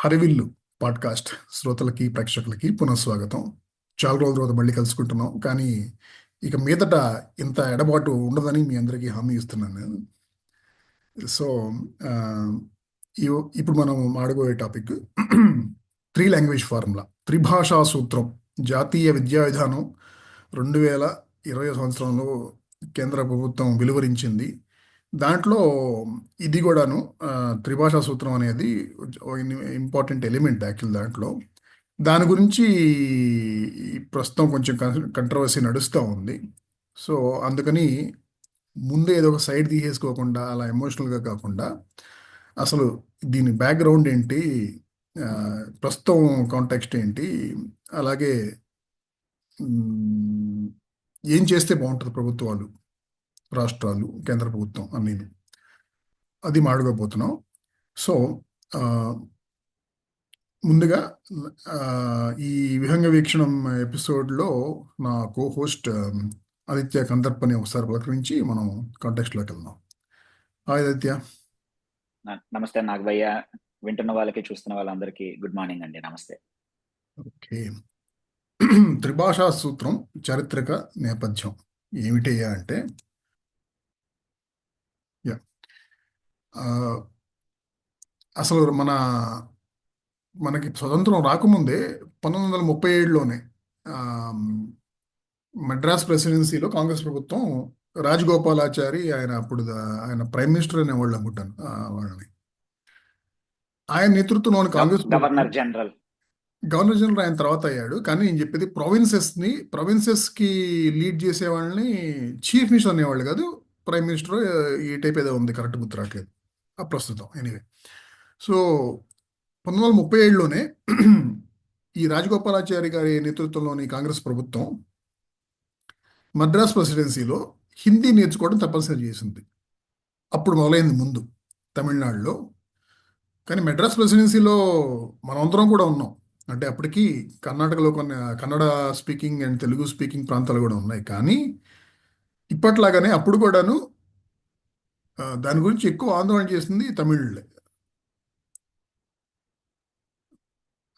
హరివిల్లు podcast శ్రోతలకి ప్రేక్షకులకి పునఃస్వాగతం. చాలా రోజుల తర్వాత మళ్ళీ కలుసుకుంటున్నాం, కానీ ఇక మీదట ఇంత ఎడబాటు ఉండదని మీ అందరికీ హామీ ఇస్తున్నాను నేను. సో ఆ, ఇప్పుడు మనం మాడబోయే టాపిక్ త్రీ లాంగ్వేజ్ ఫార్ములా, త్రిభాషా సూత్రం, జాతీయ విద్యా విధానం 2020 సంవత్సరంలో కేంద్ర ప్రభుత్వం వెలువరించింది. దాంట్లో ఇది కూడాను, త్రిభాషా సూత్రం అనేది ఇంపార్టెంట్ ఎలిమెంట్ యాక్చువల్ దాంట్లో. దాని గురించి ఈ ప్రస్తుతం కొంచెం కంట్రవర్సీ నడుస్తూ ఉంది. సో అందుకని ముందే ఏదో ఒక సైడ్ తీసేసుకోకుండా, అలా ఎమోషనల్గా కాకుండా, అసలు దీని బ్యాక్గ్రౌండ్ ఏంటి, ఆ, ప్రస్తుతం కాంటెక్స్ట్ ఏంటి, అలాగే మ్, ఏం చేస్తే బాగుంటుంది ప్రభుత్వాలు, రాష్ట్రాలు, కేంద్ర ప్రభుత్వం అన్నీ, అది మాడుకోబోతున్నాం. సో ఆ, ముందుగా ఆ, ఈ విహంగ వీక్షణం ఎపిసోడ్లో నా కో హోస్ట్ ఆదిత్య కందర్పని ఒకసారి పలకరించి మనం కాంటెక్స్ట్లోకి వెళ్దాం. హాయ్ ఆదిత్య. నమస్తే నాగభయ్య. వింటున్న వాళ్ళకి చూస్తున్న వాళ్ళందరికీ గుడ్ మార్నింగ్ అండి. నమస్తే. ఓకే. త్రిభాషా సూత్రం చారిత్రక నేపథ్యం ఏమిటయ్యా అంటే, యా, ఆ, అసలు మనకి స్వతంత్రం రాకముందే 1937లోనే మద్రాస్ ప్రెసిడెన్సీలో కాంగ్రెస్ ప్రభుత్వం, రాజగోపాలాచారి ఆయన అప్పుడు ఆయన ప్రైమ్ మినిస్టర్ అనేవాళ్ళు అనుకుంటాను, వాళ్ళని, ఆయన నేతృత్వంలోని కాంగ్రెస్ ప్రభుత్వం, గవర్నర్ జనరల్. గవర్నర్ జనరల్ ఆయన తర్వాత అయ్యాడు. కానీ నేను చెప్పేది ప్రావిన్సెస్కి లీడ్ చేసే వాళ్ళని చీఫ్ మినిస్టర్ అనేవాళ్ళు కాదు, ప్రైమ్ మినిస్టర్, ఈ టైప్ ఏదో ఉంది, కరెక్ట్ గుర్తు రావట్లేదు ప్రస్తుతం. ఎనీవే, సో 1937లోనే ఈ రాజగోపాలాచారి గారి నేతృత్వంలోని కాంగ్రెస్ ప్రభుత్వం మద్రాస్ ప్రెసిడెన్సీలో హిందీ నేర్చుకోవడం తప్పనిసరి చేసింది. అప్పుడు మొదలైంది ముందు తమిళనాడులో, కానీ మద్రాస్ ప్రెసిడెన్సీలో మనమందరం కూడా ఉన్నాం. అంటే అప్పటికి కర్ణాటకలో కొన్ని Kannada speaking and Telugu speaking ప్రాంతాలు కూడా ఉన్నాయి. కానీ ఇప్పట్లాగానే అప్పుడు కూడాను దాని గురించి ఎక్కువ ఆందోళన చేసింది తమిళులే.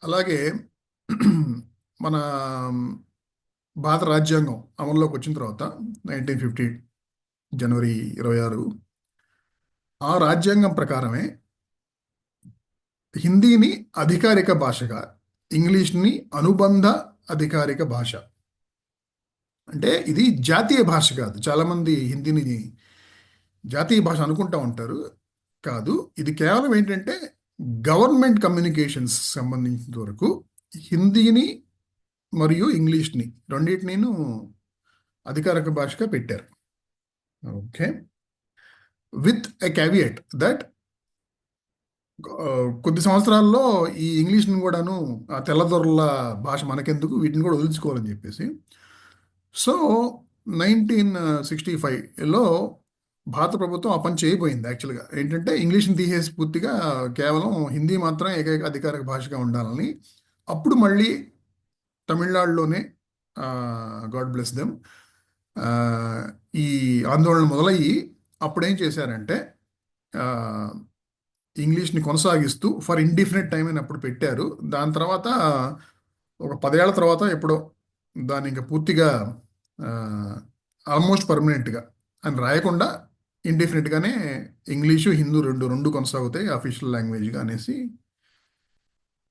అలాగే మన భారత రాజ్యాంగం అమల్లోకి వచ్చిన తర్వాత 1950 జనవరి 26, ఆ రాజ్యాంగం ప్రకారమే హిందీని అధికారిక భాషగా, ఇంగ్లీష్ని అనుబంధ అధికారిక భాష, అంటే ఇది జాతీయ భాష కాదు. చాలామంది హిందీని జాతీయ భాష అనుకుంటా ఉంటారు, కాదు. ఇది కేవలం ఏంటంటే గవర్నమెంట్ కమ్యూనికేషన్స్ సంబంధించిన వరకు హిందీని మరియు ఇంగ్లీష్ని రెండింటినీ అధికారిక భాషగా పెట్టారు. Okay, with a caveat that కొద్ది సంవత్సరాల్లో ఈ ఇంగ్లీష్ని కూడాను, ఆ తెల్లదొరల భాష మనకెందుకు, వీటిని కూడా వదిలించుకోవాలని చెప్పేసి. సో 1965లో భారత ప్రభుత్వం ఆ పని చేయబోయింది. యాక్చువల్గా ఏంటంటే ఇంగ్లీష్ని తీసేసి పూర్తిగా కేవలం హిందీ మాత్రం ఏకైక అధికారిక భాషగా ఉండాలని. అప్పుడు మళ్ళీ తమిళనాడులోనే, గాడ్ బ్లెస్ దెమ్, ఈ ఆందోళన మొదలయ్యి అప్పుడు ఏం చేశారంటే ఇంగ్లీష్ని కొనసాగిస్తూ ఫర్ ఇండిఫినిట్ టైం అని అప్పుడు పెట్టారు. దాని తర్వాత ఒక 10 ఏళ్ల తర్వాత ఎప్పుడో దాన్ని ఇంకా పూర్తిగా ఆల్మోస్ట్ పర్మనెంట్గా అని రాయకుండా ఇండిఫినిట్గానే ఇంగ్లీషు హిందూ రెండు కొనసాగుతాయి అఫీషియల్ లాంగ్వేజ్గా అనేసి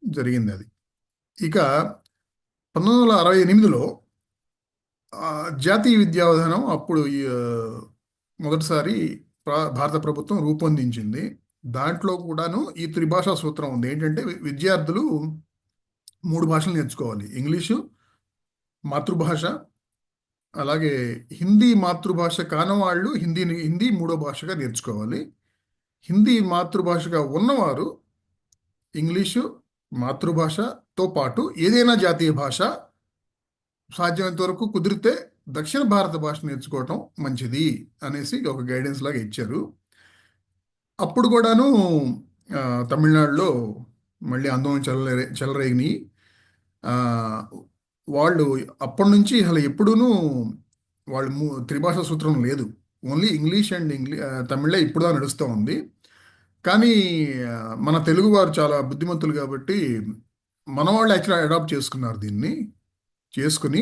జరిగింది అది. ఇక 1968లో జాతీయ విద్యా విధానం అప్పుడు మొదటిసారి భారత ప్రభుత్వం రూపొందించింది. దాంట్లో కూడాను ఈ త్రిభాషా సూత్రం ఉంది. ఏంటంటే విద్యార్థులు 3 భాషలు నేర్చుకోవాలి: ఇంగ్లీషు మాతృభాష, అలాగే హిందీ మాతృభాష కాని వాళ్ళు హిందీ 3వ భాషగా నేర్చుకోవాలి. హిందీ మాతృభాషగా ఉన్నవారు ఇంగ్లీషు మాతృభాషతో పాటు ఏదైనా జాతీయ భాష, సాధ్యమైనంత వరకు కుదిరితే దక్షిణ భారత భాష నేర్చుకోవటం మంచిది అనేసి ఒక గైడెన్స్ లాగా ఇచ్చారు. అప్పుడు కూడాను తమిళనాడులో మళ్ళీ ఆందోళన చెలరేగినాయి. వాళ్ళు అప్పటి నుంచి అసలు ఎప్పుడూనూ త్రిభాషా సూత్రం లేదు, ఓన్లీ ఇంగ్లీష్ అండ్ తమిళే ఇప్పుడు నడుస్తూ ఉంది. కానీ ఆ, మన తెలుగు వారు చాలా బుద్ధిమంతులు కాబట్టి మన వాళ్ళు యాక్చువల్లీ అడాప్ట్ చేసుకున్నారు దీన్ని. చేసుకుని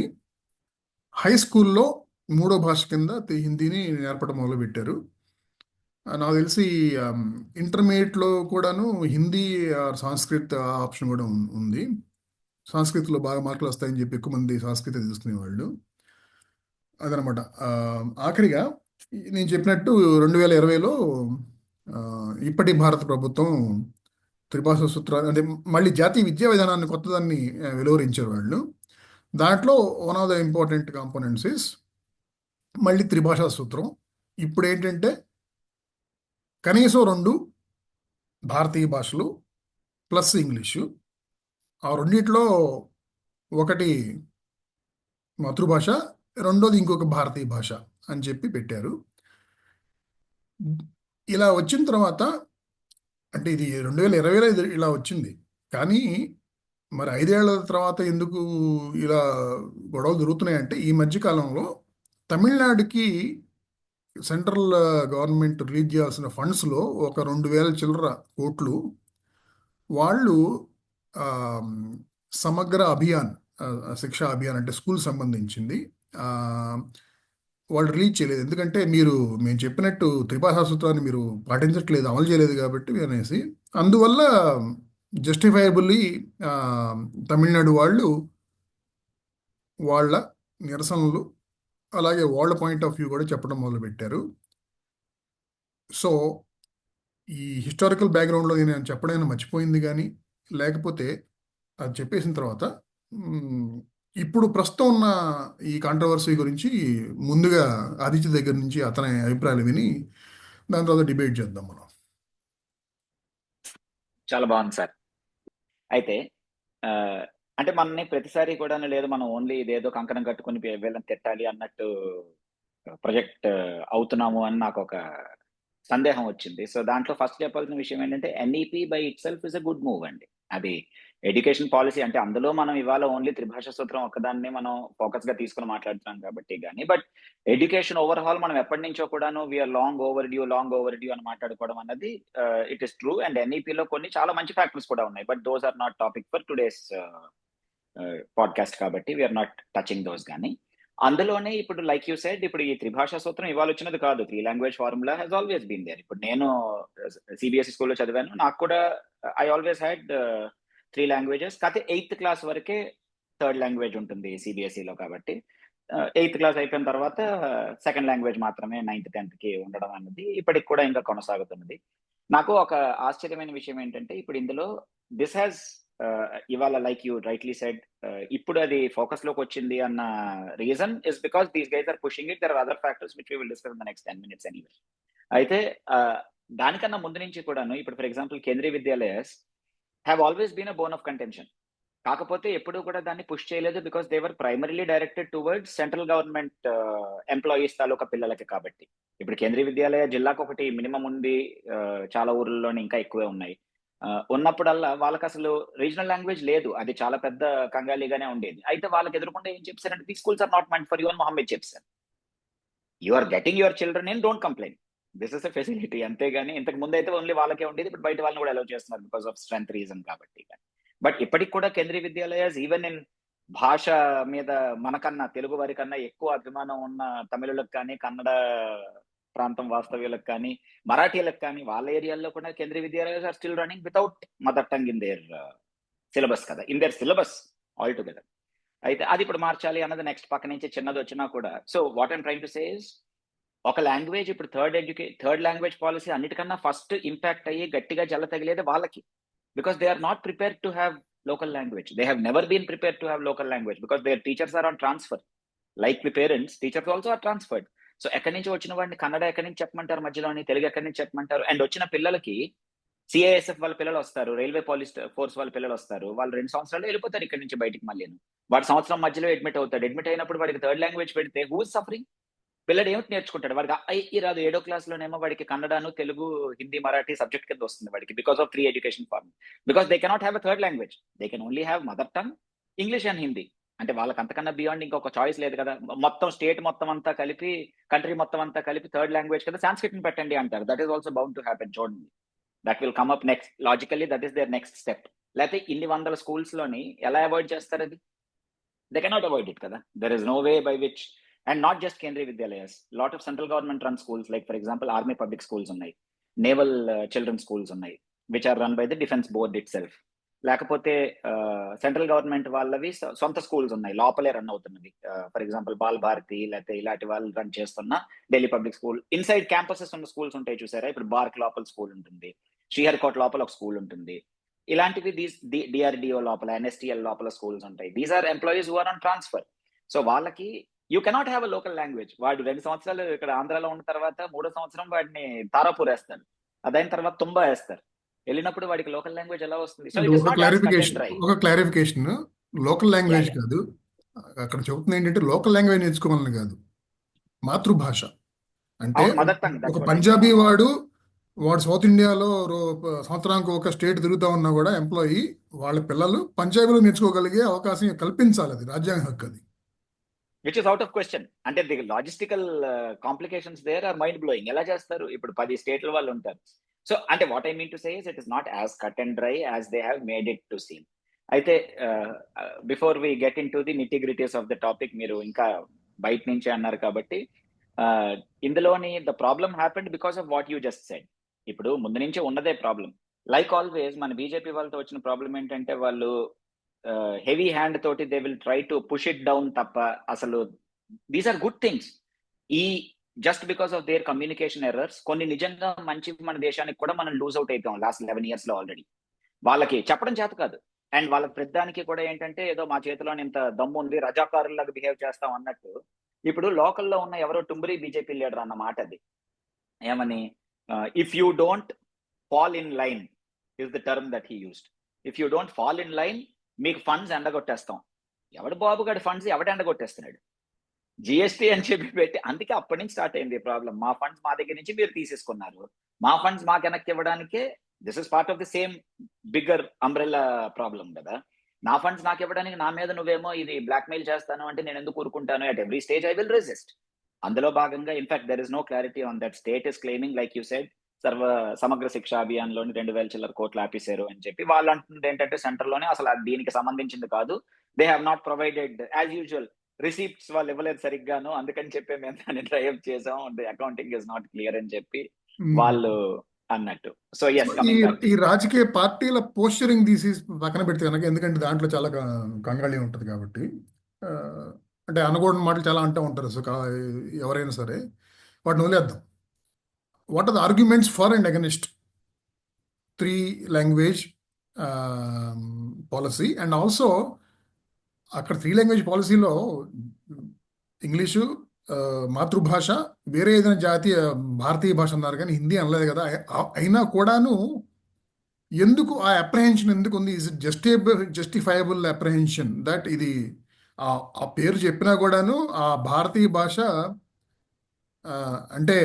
హై స్కూల్లో మూడో భాష కింద హిందీని నేర్పడం మొదలుపెట్టారు. నాకు తెలిసి ఇంటర్మీడియట్లో కూడాను హిందీ సంస్కృత్ ఆప్షన్ కూడా ఉంది. సంస్కృతిలో బాగా మార్కులు వస్తాయని చెప్పి ఎక్కువ మంది సంస్కృతి తీసుకునేవాళ్ళు. అదనమాట. ఆఖరిగా నేను చెప్పినట్టు 2020లో ఇప్పటి భారత ప్రభుత్వం త్రిభాషా సూత్రాలు అంటే మళ్ళీ జాతీయ విద్యా విధానాన్ని కొత్తదాన్ని వెలువరించారు వాళ్ళు. దాంట్లో one of the important components is మళ్ళీ త్రిభాషా సూత్రం. ఇప్పుడు ఏంటంటే కనీసం 2 భారతీయ భాషలు ప్లస్ ఇంగ్లీషు. ఆ రెండిట్లో ఒకటి మాతృభాష, రెండోది ఇంకొక భారతీయ భాష అని చెప్పి పెట్టారు. ఇలా వచ్చిన తర్వాత అంటే ఇది 2020లో ఇలా వచ్చింది. కానీ మరి 5 ఏళ్ల తర్వాత ఎందుకు ఇలా గొడవలు జరుగుతున్నాయంటే ఈ మధ్య కాలంలో తమిళనాడుకి సెంట్రల్ గవర్నమెంట్ రిలీజ్ చేయాల్సిన ఫండ్స్లో ఒక 2,000 చిల్లర కోట్లు వాళ్ళు ఆ, సమగ్ర అభియాన్, శిక్షా అభియాన్ అంటే స్కూల్ సంబంధించింది, ఆ, వాళ్ళు రిలీజ్ చేయలేదు. ఎందుకంటే మేము చెప్పినట్టు త్రిభాషా సూత్రాన్ని మీరు పాటించట్లేదు, అమలు చేయలేదు కాబట్టి అనేసి. అందువల్ల జస్టిఫైబుల్లీ తమిళనాడు వాళ్ళు వాళ్ళ నిరసనలు అలాగే వాళ్ళ పాయింట్ ఆఫ్ వ్యూ కూడా చెప్పడం మొదలుపెట్టారు. సో ఈ హిస్టారికల్ బ్యాక్గ్రౌండ్లో నేను చెప్పడానికి మర్చిపోయింది కానీ లేకపోతే అది చెప్పేసిన తర్వాత మ్, ఇప్పుడు ప్రస్తుతం ఉన్న ఈ కాంట్రవర్సీ గురించి ముందుగా ఆదిత్య దగ్గర నుంచి అతని అభిప్రాయాలు విని దాని తర్వాత డిబేట్ చేద్దాం మనం. చాలా బాగుంది సార్. అయితే ఆ, అంటే మనని ప్రతిసారి కూడా లేదు మనం ఓన్లీ ఇదేదో కంకణం కట్టుకుని వీళ్ళని తిట్టాలి అన్నట్టు ప్రొజెక్ట్ అవుతున్నాము అని నాకు ఒక సందేహం వచ్చింది. సో దాంట్లో ఫస్ట్ చెప్పాల్సిన విషయం ఏంటంటే NEP by it self is a good move అండి. అది ఎడ్యుకేషన్ పాలసీ అంటే అందులో మనం ఇవాళ ఓన్లీ త్రిభాషా సూత్రం ఒక్కదాన్ని మనం ఫోకస్ గా తీసుకుని మాట్లాడుతున్నాం కాబట్టి కానీ, బట్ ఎడ్యుకేషన్ ఓవర్హాల్ మనం ఎప్పటి నుంచో కూడాను వీఆర్ లాంగ్ ఓవర్ డ్యూ అని మాట్లాడుకోవడం అన్నది ఇట్ ఇస్ ట్రూ. అండ్ ఎన్ఈపిలో కొన్ని చాలా మంచి ఫ్యాక్టర్స్ కూడా ఉన్నాయి, but those are not topic for today's podcast కాబట్టి వీఆర్ నాట్ టచింగ్ దోస్. కానీ అందులోనే ఇప్పుడు లైక్ యూ సెడ్ ఇప్పుడు ఈ త్రిభాషా సూత్రం ఇవాళ వచ్చినది కాదు. 3 language formula has always been there. ఇప్పుడు నేను సిబిఎస్ఈ స్కూల్లో చదివాను, నాకు కూడా ఐ ఆల్వేస్ హ్యాడ్ 3 లాంగ్వేజెస్. కాకపోతే 8th క్లాస్ వరకే థర్డ్ లాంగ్వేజ్ ఉంటుంది సిబిఎస్ఈలో కాబట్టి 8th క్లాస్ అయిపోయిన తర్వాత సెకండ్ లాంగ్వేజ్ మాత్రమే 9th 10th కి ఉండడం అన్నది ఇప్పటికి కూడా ఇంకా కొనసాగుతున్నది. నాకు ఒక ఆశ్చర్యమైన విషయం ఏంటంటే ఇప్పుడు ఇందులో దిస్ హ్యాస్ ఇవాళ లైక్ యూ రైట్లీ సెడ్ ఇప్పుడు అది ఫోకస్ లోకి వచ్చింది అన్న reason is because these guys are pushing it. There are other factors which we will discuss in the next 10 minutes anyway. అయితే దానికన్నా ముందు నుంచి కూడాను ఇప్పుడు for example Kendriya Vidyalayas have always been a bone of contention. కాకపోతే ఎప్పుడు కూడా దాన్ని పుష్ చేయలేదు because they were primarily directed towards central government employees తాలూకా పిల్లలకి కాబట్టి. ఇప్పుడు కేంద్రీయ విద్యాలయ జిల్లాకు ఒకటి మినిమం ఉంది, చాలా ఊర్లలోనే ఇంకా ఎక్కువే ఉన్నాయి. ఉన్నప్పుడల్లా వాళ్ళకి అసలు రీజనల్ లాంగ్వేజ్ లేదు, అది చాలా పెద్ద కంగాలీగానే ఉండేది. అయితే వాళ్ళకి ఎదురుకుండా ఏం చెప్పారంటే the schools are not meant for you అని మొహమ్మద్ చెప్పారు. You are getting your children in, don't complaint, this is a facility. అంతేగాని ఇంతకు ముందు అయితే ఓన్లీ వాళ్ళకే ఉండేది, ఇప్పుడు బయట వాళ్ళని కూడా అలౌ చేస్తున్నారు బికాస్ ఆఫ్ స్ట్రెంత్ రీజన్ కాబట్టి. బట్ ఇప్పటికి కూడా కేంద్రీయ విద్యాలయాస్ ఈవెన్ ఇన్ భాష మీద మనకన్నా తెలుగు వారి కన్నా ఎక్కువ అభిమానం ఉన్న తమిళులకు కానీ, కన్నడ ప్రాంతం వాస్తవ్యులకు కానీ, మరాఠీలకు కానీ వాళ్ళ ఏరియాల్లో కూడా Kendriya Vidyalayas are still running without mother tongue in their syllabus కదా, in their syllabus all together. అయితే అది ఇప్పుడు మార్చాలి అన్నది నెక్స్ట్ పక్క నుంచి చిన్నది వచ్చినా కూడా. So what I'm trying to say is ఒక లాంగ్వేజ్ ఇప్పుడు థర్డ్ లాంగ్వేజ్ పాలసీ అన్నిటికన్నా ఫస్ట్ ఇంపాక్ట్ అయ్యి గట్టిగా జల్ల తగిలేది వాళ్ళకి. Because they are not prepared to have local language. They have never been prepared to have local language because their teachers are on transfer. Like the parents, teachers also are transferred. So ఎక్కడి నుంచి వచ్చిన వాడిని కన్నడ ఎక్కడి నుంచి చెప్పమంటారు, మధ్యలోని తెలుగు ఎక్కడి నుంచి చెప్పమంటారు. అండ్ వచ్చిన పిల్లలకి సిఐఎస్ఎఫ్ వాళ్ళ పిల్లలు వస్తారు, రైల్వే పోలీస్ ఫోర్స్ వాళ్ళ పిల్లలు వస్తారు, వాళ్ళు 2 సంవత్సరాలు వెళ్ళిపోతారు ఇక్కడి నుంచి బయటికి. మళ్ళీ వాడు సంవత్సరం మధ్యలో అడ్మిట్ అవుతాడు. అడ్మిట్ అయినప్పుడు వాడికి థర్డ్ లాంగ్వేజ్ పెడితే హూ ఇస్ సఫరింగ్? పిల్లడు ఏమిటి నేర్చుకుంటాడు? వాడికి ఐ రాదు. 7వ క్లాస్లోనేమో వాడికి కన్నడను, తెలుగు, హిందీ, మరాఠీ సబ్జెక్ట్ కింద వస్తుంది వాడికి because of 3 education form. Because they cannot have a third language, they can only have mother tongue, English and Hindi. అంటే వాళ్ళకి అంతకన్నా బియాండ్ ఇంకొక చాయిస్ లేదు కదా. మొత్తం స్టేట్ మొత్తం అంతా కలిపి, కంట్రీ మొత్తం అంతా కలిపి థర్డ్ లాంగ్వేజ్ కదా సాంస్క్రిట్ ని పెట్టండి అంటారు. That is also bound to happen. చూడండి that will come up next logically, that is their next step. లేకపోతే ఇన్ని వందల స్కూల్స్ లోని ఎలా అవాయిడ్ చేస్తారు అది? They cannot avoid it kada. There is no way by which, and not just Kendriya Vidyalayas, lot of central government run schools, like for example army public schools unnai, naval children's schools unnai, which are run by the defense board itself. లేకపోతే central government వాళ్ళవి సొంత schools ఉన్నాయి, లోపలే run అవుతున్నవి. For example Bal Bharati లేకపోతే ఇలాంటి వాళ్ళు run చేస్తున్న Delhi public school inside campuses ఉన్న స్కూల్స్ ఉంటాయి చూసారా. ఇప్పుడు బార్క్ లోపల స్కూల్ ఉంటుంది, శ్రీహరికోట లోపల ఒక స్కూల్ ఉంటుంది. ఇలాంటివి డిఆర్డిఓ లోపల, ఎన్ఎస్టిఎల్ లోపల స్కూల్స్ ఉంటాయి. These are employees who are on transfer. So వాళ్ళకి you cannot have a local language. వాడు 2 సంవత్సరాలు ఇక్కడ ఆంధ్రాలో ఉన్న తర్వాత 3వ సంవత్సరం వాడిని తారాపూర్ వేస్తారు, అదైన తర్వాత తుంబా వేస్తారు. వెళ్ళినప్పుడు వాడికి లోకల్ లాంగ్వేజ్ ఎలా వస్తుంది? So it is not as cut and dry. ఒక క్లారిఫికేషన్, లోకల్ లాంగ్వేజ్ Yeah. కాదు అక్కడ చెబుతుంది ఏంటంటే, లోకల్ లాంగ్వేజ్ నేర్చుకోవాలని కాదు, మాతృభాష. అంటే అవును, మదర్ టంగ్. ఒక పంజాబీ వాడు సౌత్ ఇండియాలో సంవత్సరానికి ఒక స్టేట్ తిరుగుతా ఉన్నా కూడా ఎంప్లాయీ వాళ్ళ పిల్లలు పంజాబీలో నేర్చుకోగలిగే అవకాశం కల్పించాలి. అది రాజ్యాంగ హక్కు. అది which is out of question. అంటే the logistical complications there are mind blowing. ఎలా చేస్తారు? ఇప్పుడు 10 స్టేట్ల వాళ్ళు ఉంటారు. సో అంటే what I mean to say is it is not as cut and dry as they have made it to seem. అయితే before we get in to the nitty gritties of the topic, మీరు ఇంకా బయట నుంచి అన్నారు కాబట్టి, ఇందులోని the problem happened because of what you just said. ఇప్పుడు ముందు నుంచే ఉన్నదే ప్రాబ్లం. లైక్ ఆల్వేస్ మన బీజేపీ వాళ్ళతో వచ్చిన ప్రాబ్లం ఏంటంటే, వాళ్ళు హెవీ హ్యాండ్ తోటి they will try to push it down తప్ప అసలు దీస్ ఆర్ గుడ్ థింగ్స్. ఈ just because of their communication errors కొన్ని నిజంగా మంచి మన దేశానికి కూడా మనం లూజ్ అవుట్ అయిపోయాం లాస్ట్ 11 years లో ఆల్రెడీ. వాళ్ళకి చెప్పడం చేత కాదు. అండ్ వాళ్ళ ప్రతిదానికి కూడా ఏంటంటే, ఏదో మా చేతిలో ఇంత దమ్ము ఉంది, రజాకారులాగా బిహేవ్ చేస్తాం అన్నట్టు. ఇప్పుడు లోకల్లో ఉన్న ఎవరో టుంబరి బీజేపీ లీడర్ అన్న మాట అది. ఏమని, if you don't fall in line is the term that he used. If you don't fall in line, మీకు ఫండ్స్ ఎండగొట్టేస్తాం. ఎవడు బాబు గడి ఫండ్స్ ఎవడు ఎండగొట్టేస్తున్నాడు? జిఎస్టీ అని చెప్పి పెట్టి, అందుకే అప్పటి నుంచి స్టార్ట్ అయింది ప్రాబ్లం. మా ఫండ్స్ మా దగ్గర నుంచి మీరు తీసేసుకున్నారు, మా ఫండ్స్ మాకు వెనక్కి ఇవ్వడానికే. This is part of the same bigger umbrella problem కదా. నా ఫండ్స్ నాకు ఇవ్వడానికి నా మీద నువ్వేమో ఇది బ్లాక్మెయిల్ చేస్తాను అంటే నేను ఎందుకు ఊరుకుంటాను? At every stage I will resist. అందులో భాగంగా in fact there is no clarity on that. State is claiming, like you said, Samagra Shiksha Abhiyan లోని 2,000 చిల్లర కోట్లు ఆపేశారు అని చెప్పి. వాళ్ళు అంటుంది ఏంటంటే, సెంటర్ లోనే అసలు దీనికి సంబంధించింది కాదు, they have not provided as usual receipts, వాళ్ళు ఇవ్వలేదు సరిగ్గాను, అందుకని చెప్పి మేము దాన్ని డ్రైవ్ చేసాం, the accounting is not clear అని చెప్పి వాళ్ళు అన్నట్టు. సో ఎస్, ఈ రాజకీయ పార్టీల పోస్చరింగ్ తీసి పక్కన పెడితే కనుక, ఎందుకంటే దాంట్లో చాలా కంగాళి ఉంటుంది కాబట్టి, అంటే అనకూడని మాటలు చాలా అంటూ ఉంటారు. సో ఎవరైనా సరే వాటిని వదిలేద్దాం. What are the arguments for and against 3 language policy? And also అక్కడ 3 language పాలసీలో ఇంగ్లీషు మాతృభాష, వేరే ఏదైనా జాతీయ భారతీయ భాష అన్నారు కానీ హిందీ అనలేదు కదా. అయినా కూడాను ఎందుకు ఆ అప్రహెన్షన్ ఎందుకు ఉంది? Is it justifiable apprehension that ఇది ఆ పేరు చెప్పినా కూడాను ఆ భారతీయ భాష, అంటే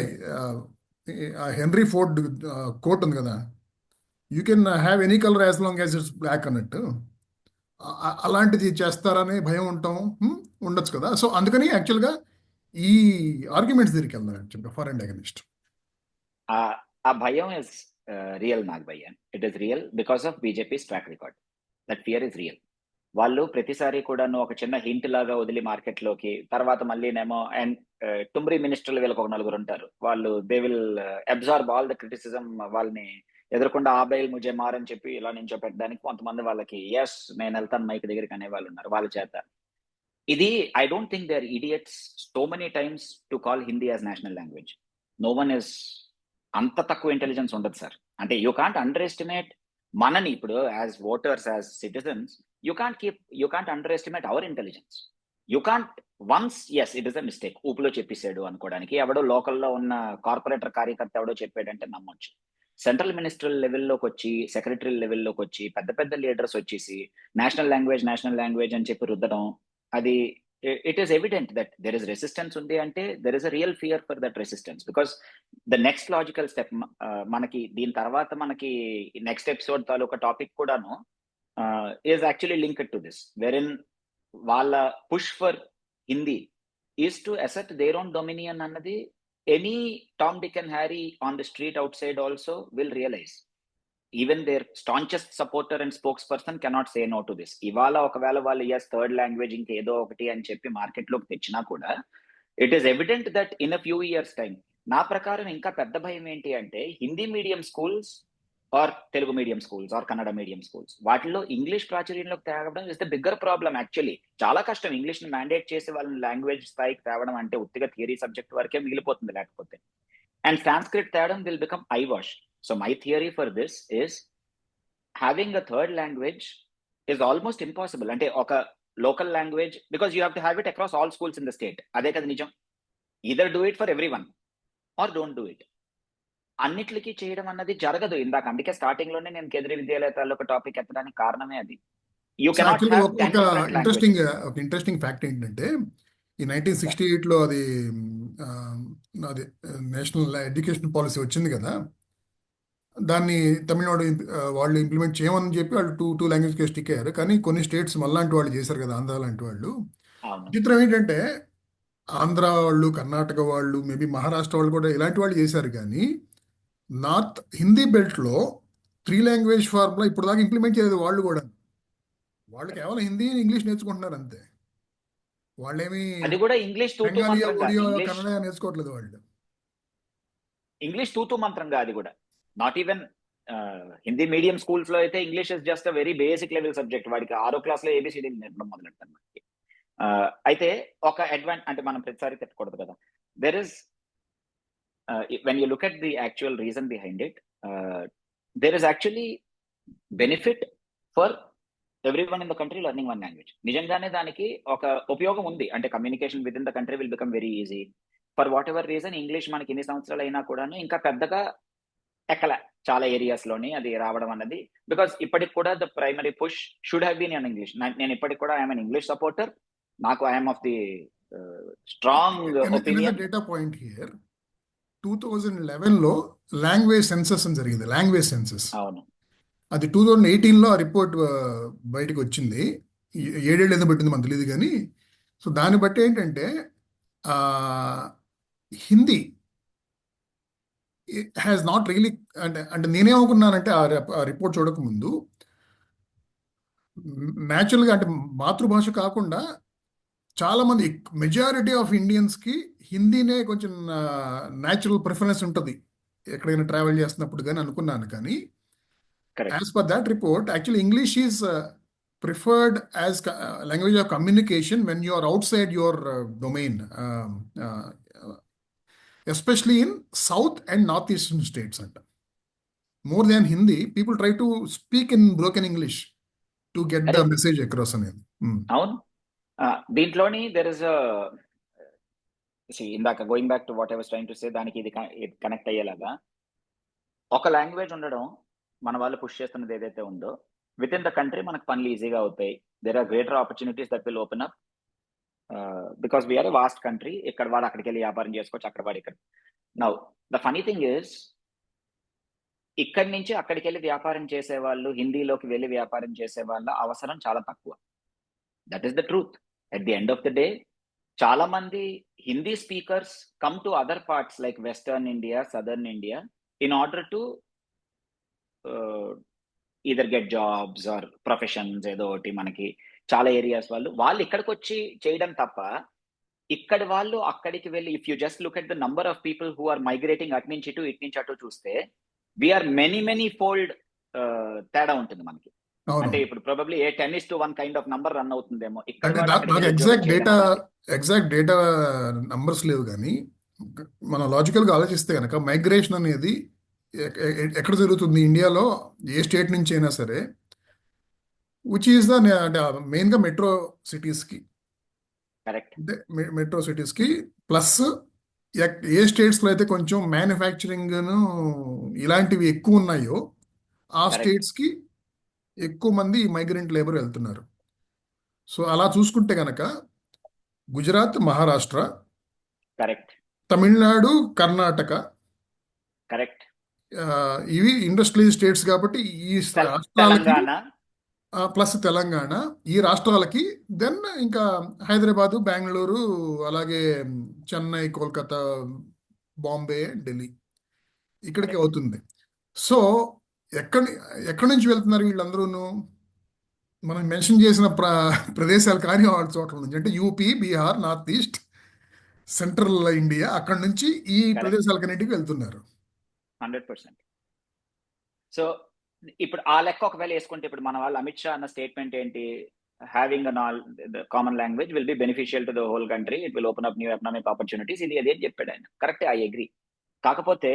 హెన్రీ ఫోర్డ్ కోట్ ఉంది కదా, you can have any colour as long as it's black అన్నట్టు. అలాంటిది చేస్తారనే భయం ఉండొచ్చు కదా. సో అందుకని యాక్చువల్గా ఈ ఆర్గ్యుమెంట్స్ దగ్గరికి వెళ్దాం యాక్చువల్గా, ఫర్ అండ్ అగెనిస్ట్. ఆ భయం ఇస్ రియల్ నాగభయ్య. It is real because of BJP's track record. That fear is real. వాళ్ళు ప్రతిసారి కూడాను ఒక చిన్న హింట్ లాగా వదిలి మార్కెట్లోకి, తర్వాత మళ్ళీనేమో, అండ్ టుంబ్రీ మినిస్టర్లు వీళ్ళకి ఒక 4 ఉంటారు, వాళ్ళు they will absorb all the criticism. వాళ్ళని ఎదుర్కొండా ఆ బయలు ముజే మారని చెప్పి ఇలా నుంచో పెట్టడానికి కొంతమంది వాళ్ళకి ఎస్ నేను వెళ్తాను మైక్ దగ్గరికి అనే వాళ్ళు ఉన్నారు వాళ్ళ చేత. ఇది I don't think they are idiots so many times to call Hindi as national language. No one is అంత తక్కువ ఇంటెలిజెన్స్ ఉండదు సార్. అంటే యూ కాంట్ అండర్ ఎస్టిమేట్ మనని. ఇప్పుడు as voters, as citizens, you can't underestimate our intelligence. You can't once as it is a mistake, ఊపులో చెప్పేసాడు అనుకోవడానికి. ఎవడో లోకల్లో ఉన్న కార్పొరేటర్ కార్యకర్త ఎవడో చెప్పాడంటే నమ్మొచ్చు. సెంట్రల్ మినిస్టర్ లెవెల్లోకి వచ్చి, సెక్రటరీ లెవెల్లోకి వచ్చి, పెద్ద పెద్ద లీడర్స్ వచ్చేసి నేషనల్ లాంగ్వేజ్ అని చెప్పి రుద్దడం, అది it is evident that there is resistance ఉంది. అంటే there is a real fear for that resistance, because the next logical step మనకి దీని తర్వాత మనకి నెక్స్ట్ ఎపిసోడ్ తాలూకా టాపిక్ కూడాను is actually linked to this, where in వాళ్ళ push for Hindi is to assert their own dominion అన్నది any Tom, Dick and Harry on the street outside also will realize. Even their staunchest supporter and spokesperson cannot say no to this. ఇవాళ ఒకవేళ వాళ్ళు yes third language ఇంకేదో ఒకటి అని చెప్పి మార్కెట్లోకి తెచ్చినా కూడా it is evident that in a few years time, నా ప్రకారం ఇంకా పెద్ద భయం ఏంటి అంటే Hindi medium schools or Telugu medium schools or Kannada medium schools వాటిలో ఇంగ్లీష్ ప్రాచుర్యంలోకి తేవడం is the bigger problem. Actually చాలా కష్టం ఇంగ్లీష్ ని మ్యాండేట్ చేసి వాళ్ళని లాంగ్వేజ్ స్థాయికి తేవడం అంటే ఉత్తిగా థియరీ సబ్జెక్ట్ వరకే మిగిలిపోతుంది లేకపోతే. అండ్ సాంస్క్రిట్ తేవడం will become I wash. So my theory for this is having a third language is almost impossible. అంటే ఒక local language because you have to have it across all schools in the state. అదే కదా నిజం. Either do it for every one or don't do it. అన్నిటికీ చేయడం అన్నది జరగదు. ఇందాక అందుకే స్టార్టింగ్ లోనే నేను కేంద్రీయ విద్యాలయాల్లో ఒక టాపిక్ ఎత్తడానికి కారణమే అది. యూ సో కెనాట్ యాక్చువల్గా హ్యావ్ ఒక 10 different ఇంట్రెస్టింగ్ languages. ఒక ఇంట్రెస్టింగ్ ఫ్యాక్ట్ ఏంటంటే ఈ 1968లో అది ఆ, అది నేషనల్ ఎడ్యుకేషన్ పాలసీ వచ్చింది కదా, దాన్ని తమిళనాడు వాళ్ళు ఇంప్లిమెంట్ చేయమని చెప్పి వాళ్ళు టూ లాంగ్వేజ్కి స్టిక్ అయ్యారు. కానీ కొన్ని స్టేట్స్ మళ్ళాంటి వాళ్ళు చేశారు కదా, ఆంధ్ర లాంటి వాళ్ళు. అవును, చిత్రం ఏంటంటే ఆంధ్ర వాళ్ళు, కర్ణాటక వాళ్ళు, మేబీ మహారాష్ట్ర వాళ్ళు కూడా ఇలాంటి వాళ్ళు చేశారు. కానీ నార్త్ హిందీ బెల్ట్లో 3 లాంగ్వేజ్ ఫార్ములా ఇప్పుడు దాకా ఇంప్లిమెంట్ చేయలేదు వాళ్ళు కూడా. వాళ్ళు కేవలం హిందీ ఇంగ్లీష్ నేర్చుకుంటున్నారు అంతే. వాళ్ళేమి అది కూడా ఇంగ్లీష్ తూతూ బెంగాలీయో, మంత్రంగా. ఒడియో, ఇంగ్లీష్ కన్నడ నేర్చుకోవట్లేదు వాళ్ళు. ఇంగ్లీష్ తూతూ మంత్రంగా అది కూడా. Not even Hindi medium schools లో అయితే English is just a very basic level subject. వాడికి 6వ క్లాస్ లో ఏబిసిడి నేర్పడం మొదలెట్టాను మనకి. అయితే ఒక అంటే మనం ప్రతిసారి తిట్టకూడదు కదా. There is when you look at the actual reason behind it, there is actually benefit for everyone in the country learning one language. నిజంగానే దానికి ఒక ఉపయోగం ఉంది. అంటే communication with in the country will become very easy. For what ever reason English మనకి ఇన్ని సంవత్సరాలు అయినా కూడాను ఇంకా పెద్దగా ఎక్కల చాలా ఏరియాస్ లోని అది రావడం అన్నది. బికాస్ ఇప్పటికి కూడా the primary push should have been in English. నేను ఇప్పటికి కూడా ఐఎమ్ అన్ ఇంగ్లీష్ సపోర్టర్. నాకు I'm of the strong opinion. Data point here 2011లో లాంగ్వేజ్ సెన్సస్ అని జరిగింది. లాంగ్వేజ్ సెన్సస్ అవును, అది 2018లో ఆ రిపోర్ట్ బయటకు వచ్చింది. 7 ఏళ్ళు ఎందుకు పెట్టింది మనకు తెలియదు కానీ. సో దాన్ని బట్టి ఏంటంటే ఆ, హిందీ హ్యాస్ నాట్ రియలీ, అంటే అంటే నేనేమనుకున్నానంటే ఆ రిపోర్ట్ చూడకముందు న్యాచురల్గా అంటే మాతృభాష కాకుండా చాలా మంది మెజారిటీ ఆఫ్ ఇండియన్స్కి హిందీనే కొంచెం న్యాచురల్ ప్రిఫరెన్స్ ఉంటుంది ఎక్కడైనా ట్రావెల్ చేస్తున్నప్పుడు కానీ అనుకున్నాను. కానీ correct. as per that report, actually English is preferred as language of communication when you are outside your domain, especially in South and Northeastern states. And more than Hindi, people try to speak in broken English to get the Correct. message across. అవును, దీంట్లోని there is ఇందాక going back to what I was trying to say, దానికి ఇది connect అయ్యేలాగా ఒక language ఉండడం, మన వాళ్ళు పుష్ చేస్తున్నది ఏదైతే ఉందో విత్ ఇన్ ద కంట్రీ మనకు పనులు ఈజీగా అవుతాయి. There are greater opportunities that will open up because we're a vast country. ఇక్కడ వాడు అక్కడికి వెళ్ళి వ్యాపారం చేసుకోవచ్చు, అక్కడ వాడు ఇక్కడ. Now the funny thing is, ఇక్కడి నుంచి అక్కడికి వెళ్ళి వ్యాపారం చేసే వాళ్ళు, హిందీలోకి వెళ్ళి వ్యాపారం చేసే వాళ్ళ అవసరం చాలా తక్కువ. That is the truth. At the end of the day చాలా మంది Hindi speakers come to other parts like western India, southern India in order to either get jobs or professions. ఏదో ఒకటి మనకి చాలా ఏరియాస్ వాళ్ళు ఇక్కడికి వచ్చి చేయడం తప్ప, ఇక్కడి వాళ్ళు అక్కడికి వెళ్ళి, if you just look at the number of people who are migrating అటు నుంచి ఇటు అటు చూస్తే వీఆర్ మెనీ ఫోల్డ్ తేడా ఉంటుంది మనకి. అంటే ఇప్పుడు probably 10:1 kind of number run అవుతుందేమో. ఇక్కడ అంటే వాడు అక్కడికి నాకు వెళ్ళి ఉద్యోగం చేయడం అన్నది. ఎగ్జాక్ట్ డేటా నంబర్స్ లేవు. కానీ మనం లాజికల్గా ఆలోచిస్తే కనుక మైగ్రేషన్ అనేది ఎక్కడ జరుగుతుంది ఇండియాలో, ఏ స్టేట్ నుంచి అయినా సరే, విచ్ ఈస్ ద అంటే మెయిన్గా మెట్రో సిటీస్కి. కరెక్ట్. అంటే మెట్రో సిటీస్కి ప్లస్ ఏ స్టేట్స్లో అయితే కొంచెం మ్యానుఫ్యాక్చరింగ్ను ఇలాంటివి ఎక్కువ ఉన్నాయో ఆ Correct. స్టేట్స్కి ఎక్కువ మంది మైగ్రెంట్ లేబర్ వెళ్తున్నారు. సో అలా చూసుకుంటే కనుక గుజరాత్, మహారాష్ట్ర, కరెక్ట్. తమిళనాడు, కర్ణాటక, కరెక్ట్. ఇవి ఇండస్ట్రియల్ స్టేట్స్ కాబట్టి ఈ రాష్ట్రాలకి తెలంగాణ. ప్లస్ తెలంగాణ, ఈ రాష్ట్రాలకి దెన్ ఇంకా హైదరాబాదు, బెంగళూరు, అలాగే చెన్నై, కోల్కతా, బాంబే, ఢిల్లీ, ఇక్కడికి Correct. అవుతుంది. సో ఎక్కడి ఎక్కడి నుంచి వెళ్తున్నారు వీళ్ళందరూను? మనం మెన్షన్ చేసిన ప్రదేశాలు కానీ వాళ్ళ చోట్ల నుంచి, అంటే UP, Bihar, north east, central India, అక్కడి నుంచి ఈ కరెక్ట్. ప్రదేశాలకన్నిటికీ వెళ్తున్నారు. 100%. సో ఇప్పుడు ఆ లెక్క ఒకవేళ వేసుకుంటే ఇప్పుడు మన వాళ్ళు అమిత్ షా అన్న స్టేట్మెంట్ ఏంటి? Having an all common language will be beneficial to the whole country, it will open up new economic opportunities, ఇది అదే చెప్పాడు ఆయన. Correct, I agree. కాకపోతే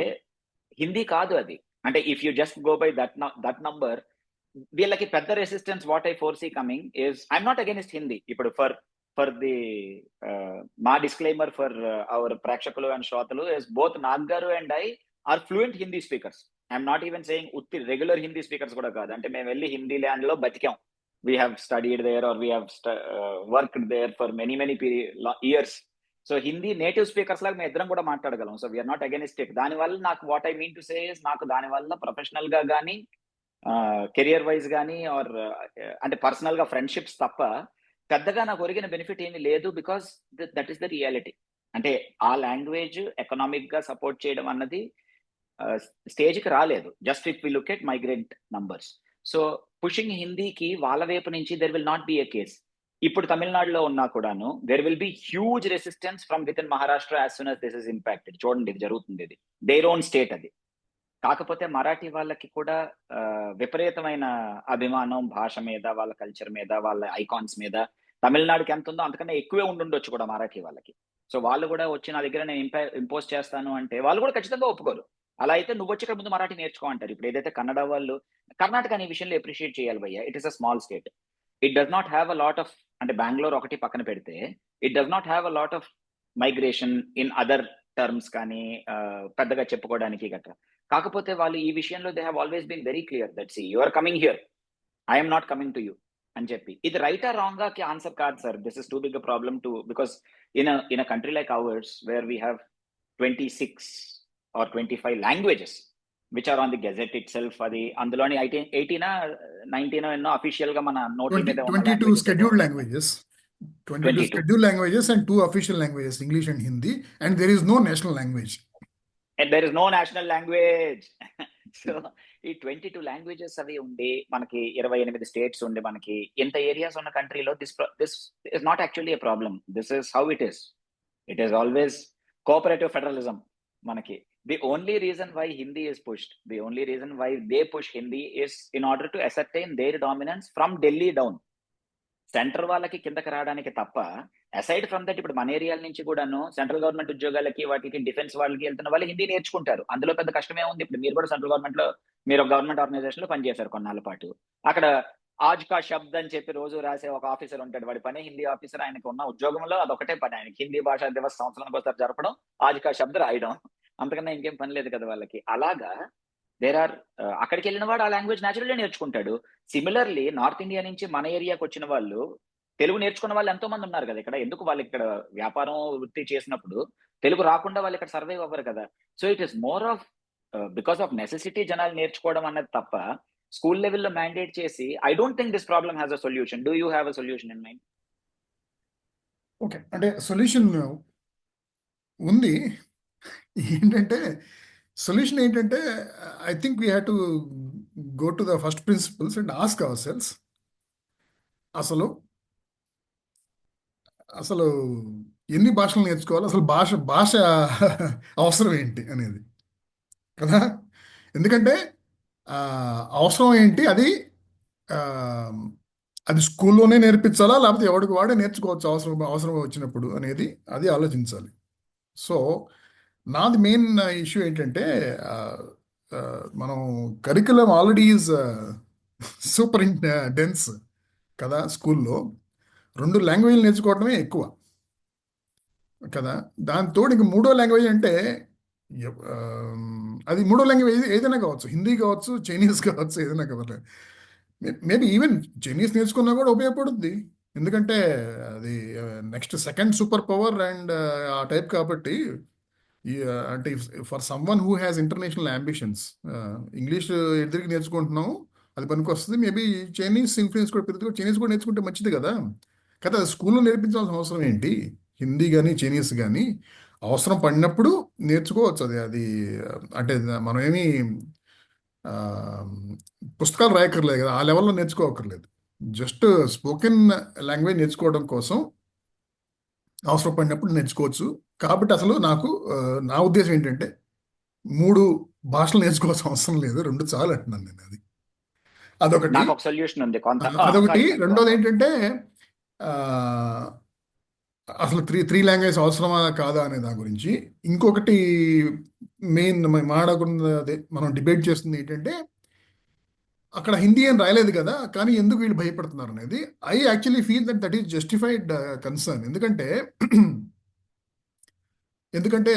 హిందీ కాదు అది. అంటే if you just go by that number, వీళ్ళకి పెద్ద resistance what I foresee coming is, I'm not against Hindi. ఇప్పుడు ఫర్ ది మా డిస్క్లైమర్ ఫర్ అవర్ ప్రేక్షకులు అండ్ శ్రోతలు is both Nag garu and I are fluent Hindi speakers. I'm not even saying ఉత్తి regular Hindi speakers కూడా కాదు. అంటే మేము వెళ్ళి హిందీ ల్యాండ్ లో బతికాం. We have studied there or we have worked there for many many years. So Hindi native speakers లాగా మేము ఇద్దరం కూడా మాట్లాడగలం. So we are not against it. దానివల్ల నాకు what I mean to say is, నాకు దానివల్ల ప్రొఫెషనల్ గా కానీ కెరియర్ వైజ్ కానీ ఆర్ అంటే పర్సనల్ గా ఫ్రెండ్షిప్స్ తప్ప పెద్దగా నాకు ఒరిగిన బెనిఫిట్ ఏమీ లేదు. Because that is the reality. అంటే ఆ లాంగ్వేజ్ ఎకనామిక్ గా సపోర్ట్ చేయడం అన్నది స్టేజ్ కి రాలేదు. Just if we look at migrant numbers. So pushing హిందీకి వాళ్ళ వైపు నుంచి there will not be a case. ఇప్పుడు తమిళనాడులో ఉన్నా కూడాను there will be huge resistance from with in Maharashtra as soon as this is impacted. చూడండి, ఇది జరుగుతుంది. ఇది దేర్ ఓన్ స్టేట్ అది. కాకపోతే మరాఠీ వాళ్ళకి కూడా విపరీతమైన అభిమానం భాష మీద, వాళ్ళ కల్చర్ మీద, వాళ్ళ ఐకాన్స్ మీద తమిళనాడుకి ఎంత ఉందో అంతకన్నా ఎక్కువే ఉండుండొచ్చు కూడా మరాఠీ వాళ్ళకి. సో వాళ్ళు కూడా వచ్చి నా దగ్గర నేను ఇంపోజ్ చేస్తాను అంటే వాళ్ళు కూడా ఖచ్చితంగా ఒప్పుకోరు. అలా అయితే నువ్వు వచ్చి ఇక్కడ ముందు మరాఠీ నేర్చుకో అంటారు. ఇప్పుడు ఏదైతే కన్నడ వాళ్ళు, కర్ణాటక అనే విషయంలో అప్రిషియేట్ చేయాలి భయ్య. It is a small state. It does not have a lot of, అంటే బెంగళూరు ఒకటి పక్కన పెడితే, it does not have a lot of migration in other terms కానీ పెద్దగా చెప్పుకోవడానికి గట్రా. కాకపోతే వాళ్ళు ఈ విషయంలో they have always been very clear that see you are coming here, I'm not coming to you అని చెప్పి. ఇది రైటా రాంగ్ కి ఆన్సర్ కాదు sir. This is too big a problem to, because in a country like ours where we have 26 or 25 languages which are on the gazette itself. అది అందులోని 18 19 ఎన్నో official గా మన నోట్ల మీద ఉన్న 22 లాంగ్వేజెస్ ఏవో scheduled ఉన్నాయి. languages, 22 22. scheduled languages and 2 official languages, English and Hindi, and there is no national language. And there is no national language. So ఈ 22 లాంగ్వేజెస్ అవి ఉండి మనకి 28 స్టేట్స్ ఉండి మనకి ఎంత ఏరియాస్ ఉన్న కంట్రీలో this is not actually a problem. This is how it is. It is always cooperative federalism మనకి. The only reason why Hindi is pushed, the only reason why they push Hindi is in order to ascertain their dominance from Delhi down. Centre వాళ్ళకి కిందకి రావడానికి తప్ప, aside from that ఇప్పుడు మన ఏరియాల నుంచి కూడాను central government ఉద్యోగాలకి వాటికి డిఫెన్స్ వాళ్ళకి వెళ్తున్న వాళ్ళు హిందీ నేర్చుకుంటారు. అందులో పెద్ద కష్టమే ఉంది. ఇప్పుడు మీరు కూడా సెంట్రల్ గవర్నమెంట్ లో, మీరు ఒక గవర్నమెంట్ ఆర్గనైజేషన్ లో పనిచేశారు కొన్నాళ్ళ పాటు. అక్కడ ఆజ్ కా శబ్ద్ అని చెప్పి రోజు రాసే ఒక ఆఫీసర్ ఉంటాడు. వాడి పని హిందీ ఆఫీసర్. ఆయనకు ఉన్న ఉద్యోగంలో అదొకటే పని. ఆయనకి హిందీ భాషా దివస్ సంవత్సరానికి ఒకసారి జరపడం, ఆజ్ కా శబ్ద్ రాయడం, అంతకన్నా ఇంకేం పని లేదు కదా వాళ్ళకి. అలాగా దేర్ ఆర్ అక్కడికి వెళ్ళిన వాడు ఆ లాంగ్వేజ్ న్యాచురల్లీ నేర్చుకుంటాడు. సిమిలర్లీ నార్త్ ఇండియా నుంచి మన ఏరియాకి వచ్చిన వాళ్ళు తెలుగు నేర్చుకున్న వాళ్ళు ఎంతో మంది ఉన్నారు కదా ఇక్కడ. ఎందుకు వాళ్ళు ఇక్కడ వ్యాపారం వృత్తి చేసినప్పుడు తెలుగు రాకుండా వాళ్ళు ఇక్కడ సర్వైవ్ అవ్వరు కదా. So it is more of because of necessity జనాలు నేర్చుకోవడం అన్నది తప్ప స్కూల్ లెవెల్లో మ్యాండేట్ చేసి I don't think this problem has a solution. Do you have a solution in mind? Okay, అంటే సొల్యూషన్ ఉంది. ఏంటంటే సొల్యూషన్ ఏంటంటే, I think we have to go to the first principles and ask ourselves, అసలు అసలు ఎన్ని భాషలు నేర్చుకోవాలి, అసలు భాష భాష అవసరం ఏంటి అనేది కదా. ఎందుకంటే ఆ, అవసరం ఏంటి, అది ఆ, అది స్కూల్లోనే నేర్పించాలా, లేకపోతే ఎవరికి వాడే నేర్చుకోవచ్చు అవసరం అవసరం వచ్చినప్పుడు అనేది, అది ఆలోచించాలి. సో నాది మెయిన్ ఇష్యూ ఏంటంటే, ఆ, ఆ, మనం curriculum already is super dense కదా. స్కూల్లో 2 లాంగ్వేజ్లు నేర్చుకోవడమే ఎక్కువ కదా. దాంతో ఇంక మూడో లాంగ్వేజ్ అంటే అది మూడో లాంగ్వేజ్ ఏదైనా కావచ్చు, హిందీ కావచ్చు, చైనీస్ కావచ్చు, ఏదైనా కావచ్చు. మేబీ ఈవెన్ చైనీస్ నేర్చుకున్నా కూడా ఉపయోగపడుద్ది. ఎందుకంటే అది next second superpower and ఆ టైప్ కాబట్టి. అంటే for someone who has international ambitions, English ఎదురుకి నేర్చుకుంటున్నాం, అది పనికి వస్తుంది. మేబీ చైనీస్ ఇన్ఫ్లుయెన్స్ కూడా పెరుగుతుంది, చైనీస్ కూడా నేర్చుకుంటే మంచిది కదా. కదా స్కూల్లో నేర్పించాల్సిన అవసరం ఏంటి? హిందీ కానీ చైనీస్ కానీ అవసరం పడినప్పుడు నేర్చుకోవచ్చు. అది అది అంటే మనం ఏమి ఆ, పుస్తకాలు రాయక్కర్లేదు కదా, ఆ లెవెల్లో నేర్చుకోకర్లేదు. జస్ట్ స్పోకెన్ లాంగ్వేజ్ నేర్చుకోవడం కోసం అవసరపడినప్పుడు నేర్చుకోవచ్చు. కాబట్టి అసలు నాకు నా ఉద్దేశం ఏంటంటే 3 భాషలు నేర్చుకోవాల్సిన అవసరం లేదు, 2 చాలు అంటున్నాను నేను. అదొకటి. నాకు ఒక సొల్యూషన్ ఉంది కొంత. అదొకటి. సారీ సారీ గో రెండోది గో. ఏంటంటే ఆ, అసలు త్రీ లాంగ్వేజ్ అవసరమా కాదా అనే దాని గురించి. ఇంకొకటి మెయిన్ మాట్లాడుకున్నది, మనం డిబేట్ చేస్తుంది ఏంటంటే అక్కడ హిందీ అని రాయలేదు కదా, కానీ ఎందుకు వీళ్ళు భయపడుతున్నారు అనేది. I actually feel that that is justified concern. ఎందుకంటే ఎందుకంటే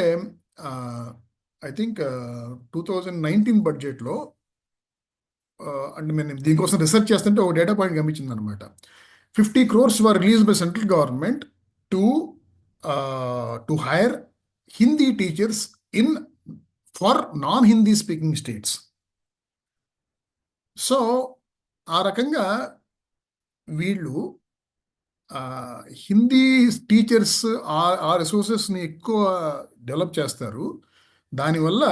ఐ థింక్ 2019 బడ్జెట్లో, అంటే నేను దీనికోసం రీసెర్చ్ చేస్తుంటే ఒక డేటా పాయింట్ కనిపించింది అనమాట. 50 crores were release by central government to to hire Hindi teachers in for non Hindi speaking states. So ఆ రకంగా వీళ్ళు ఆ, హిందీ టీచర్స్ ఆ రిసోర్సెస్ని ఎక్కువ డెవలప్ చేస్తారు. దానివల్ల